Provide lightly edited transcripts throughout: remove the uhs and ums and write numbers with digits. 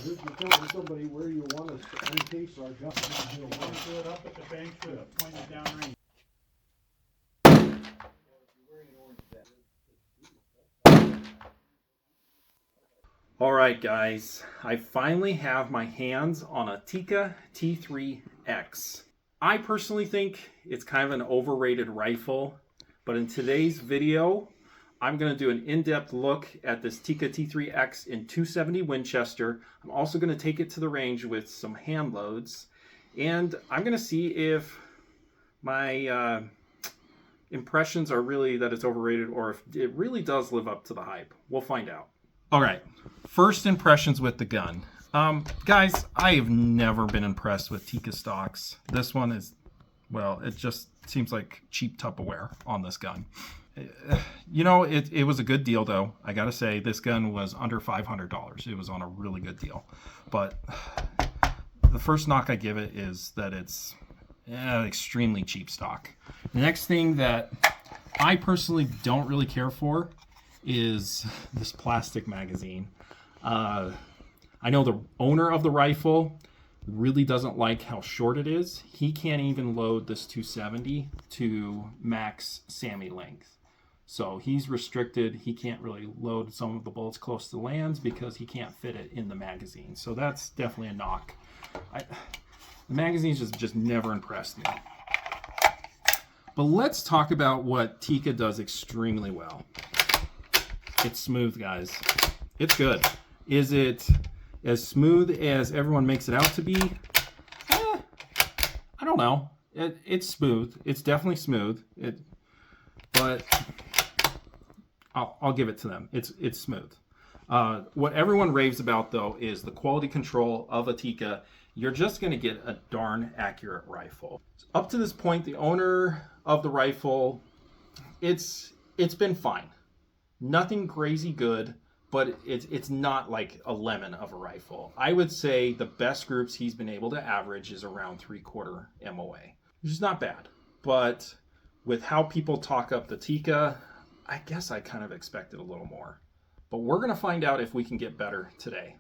You're telling somebody where you want us to encase our gun. You want to do it up at the bank with a pointed down range. Alright guys, I finally have my hands on a Tikka T3x. I personally think it's kind of an overrated rifle, but in today's video, I'm going to do an in-depth look at this Tikka T3x in 270 Winchester. I'm also going to take it to the range with some hand loads, and I'm going to see if my impressions are really that it's overrated or if it really does live up to the hype. We'll find out. All right, first impressions with the gun. Guys, I have never been impressed with Tikka stocks. This one is, well, it just seems like cheap Tupperware on this gun. You know, it was a good deal though. I gotta say, this gun was under $500. It was on a really good deal. But the first knock I give it is that it's extremely cheap stock. The next thing that I personally don't really care for is this plastic magazine. I know the owner of the rifle really doesn't like how short it is. He can't even load this 270 to max SAMI length. So he's restricted. He can't really load some of the bullets close to the lands because he can't fit it in the magazine. So that's definitely a knock. The magazines just never impressed me. But let's talk about what Tikka does extremely well. It's smooth, guys. It's good. Is it as smooth as everyone makes it out to be? I don't know. It's smooth. It's definitely smooth. But I'll give it to them. It's smooth. What everyone raves about, though, is the quality control of a Tikka. You're just going to get a darn accurate rifle. Up to this point, the owner of the rifle, it's been fine. Nothing crazy good, but it's not like a lemon of a rifle. I would say the best groups he's been able to average is around 3/4 MOA, which is not bad. But with how people talk up the Tikka, I guess I kind of expected a little more. But we're going to find out if we can get better today.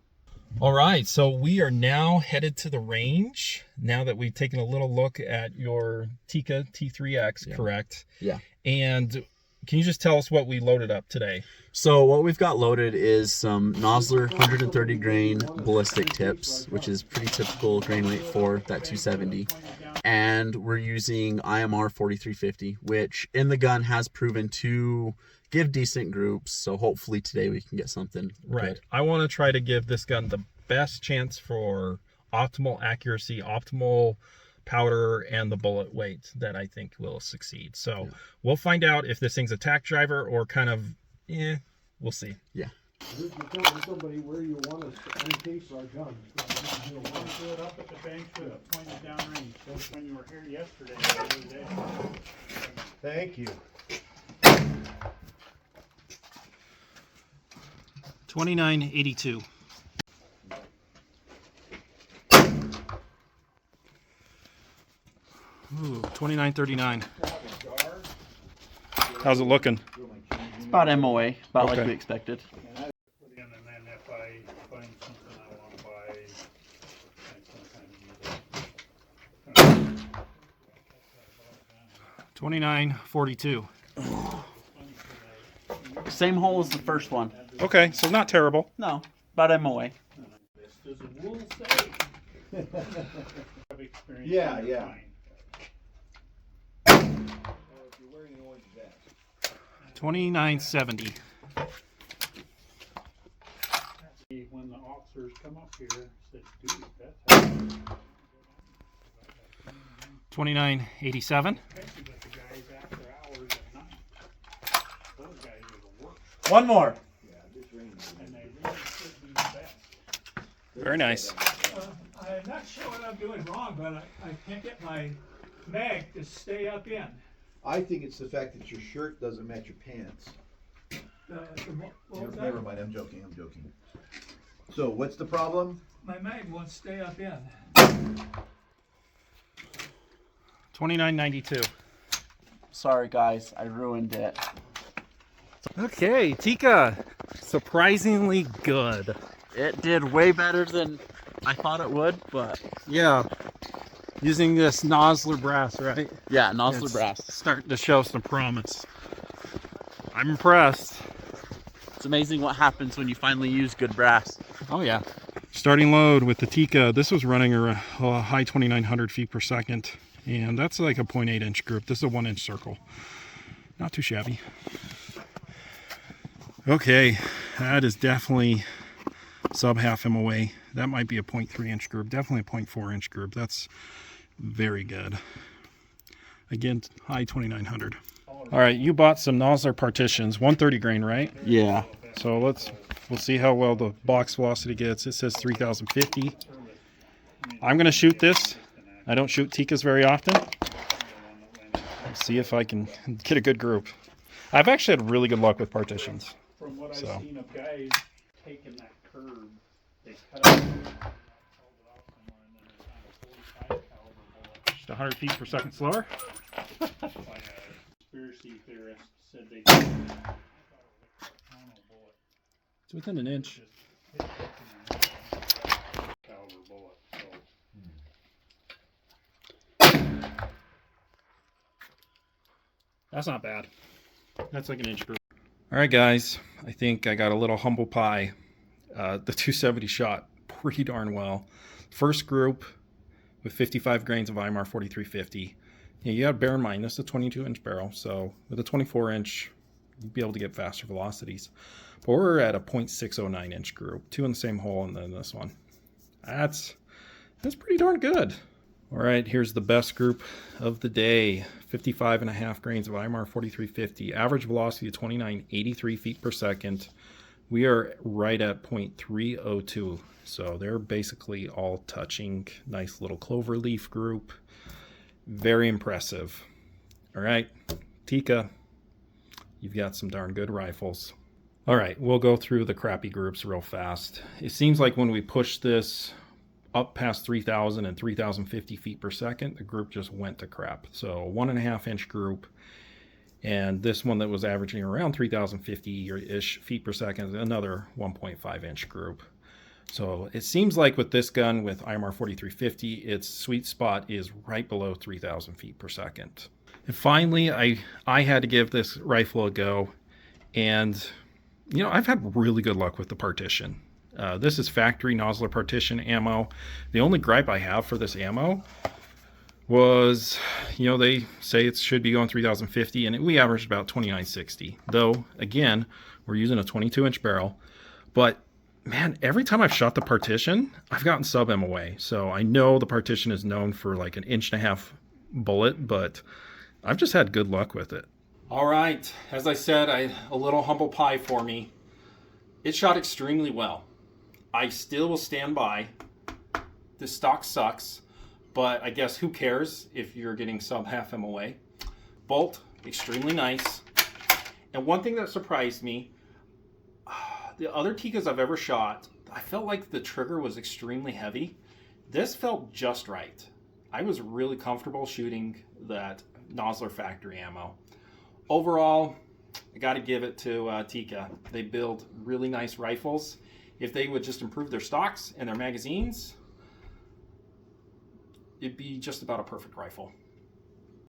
All right, so we are now headed to the range, now that we've taken a little look at your Tikka T3x, yeah. Correct? Yeah. And can you just tell us what we loaded up today? So what we've got loaded is some Nosler 130 grain ballistic tips, which is pretty typical grain weight for that 270. And we're using IMR 4350, which in the gun has proven to give decent groups. So hopefully today we can get something right. Good. I want to try to give this gun the best chance for optimal accuracy, optimal powder, and the bullet weight that I think will succeed. So We'll find out if this thing's a tack driver or kind of, we'll see. Yeah. You're telling somebody where you want us to encase our gun. You want to do it up at the bank with a pointed down range. That's when you were here yesterday. Thank you. 2982. Ooh, 2939. How's it looking? It's about MOA, about okay. Like we expected. And then if I find something I want to buy, I sometimes use it. 2942. Same hole as the first one. Okay, so not terrible. No, about MOA. Does the rule say? Yeah. 2970. When the officers come up here, said, dude, that's how 2987. especially with the guys after hours at night. Those guys are the worst. One more. And they really should be the best. Very nice. I'm not sure what I'm doing wrong, but I can't get my mag to stay up in. I think it's the fact that your shirt doesn't match your pants. What was Never that? mind, I'm joking. So what's the problem? My mag won't stay up in. 2992. Sorry guys, I ruined it. Okay, Tikka. Surprisingly good. It did way better than I thought it would, but Yeah. Using this Nosler brass, right? yeah, Nosler It's brass. starting to show some promise. I'm impressed. It's amazing what happens when you finally use good brass. Oh yeah. Starting load with the Tikka. This was running a high 2,900 feet per second, and that's like a 0.8 inch group. This is a 1 inch circle. Not too shabby. Okay, that is definitely sub half MOA. That might be a 0.3 inch group. Definitely a 0.4 inch group. That's very good. Again, high 2,900. All right, you bought some Nosler partitions, 130 grain, right? Yeah. So we'll see how well the box velocity gets. It says 3,050. I'm gonna shoot this. I don't shoot Tikkas very often. See if I can get a good group. I've actually had really good luck with partitions. From what I've So. seen of guys taking that curb, they cut out Just 100 feet per second slower. by a conspiracy theorist said they did. It's within an inch. Caliber bullet. So That's not bad. That's like an inch group. All right, guys. I think I got a little humble pie. The 270 shot pretty darn well. First group with 55 grains of IMR 4350. You got to bear in mind, this is a 22-inch barrel, so with a 24-inch, you'd be able to get faster velocities. But we're at a 0.609-inch group, 2 in the same hole, and then this one. That's pretty darn good. All right, here's the best group of the day. 55.5 grains of IMR 4350. Average velocity of 2983 feet per second. We are right at 0.302. So they're basically all touching. Nice little clover leaf group. Very impressive. All right, Tikka, you've got some darn good rifles. All right, we'll go through the crappy groups real fast. It seems like when we push this up past 3,000 and 3,050 feet per second, the group just went to crap. So 1.5 inch group, and this one that was averaging around 3,050-ish feet per second, another 1.5 inch group. So it seems like with this gun, with IMR 4350, its sweet spot is right below 3,000 feet per second. And finally, I had to give this rifle a go, and you know, I've had really good luck with the partition. This is factory Nosler partition ammo. The only gripe I have for this ammo was, you know, they say it should be going 3,050, and we averaged about 2,960. Though, again, we're using a 22-inch barrel. But, man, every time I've shot the partition, I've gotten sub MOA. So I know the partition is known for like an 1.5-inch bullet, but I've just had good luck with it. All right, as I said, a little humble pie for me. It shot extremely well. I still will stand by. This stock sucks, but I guess who cares if you're getting sub half MOA. Bolt, extremely nice. And one thing that surprised me, the other Tikkas I've ever shot, I felt like the trigger was extremely heavy. This felt just right. I was really comfortable shooting that Nosler factory ammo. Overall, I got to give it to Tikka. They build really nice rifles. If they would just improve their stocks and their magazines, it'd be just about a perfect rifle.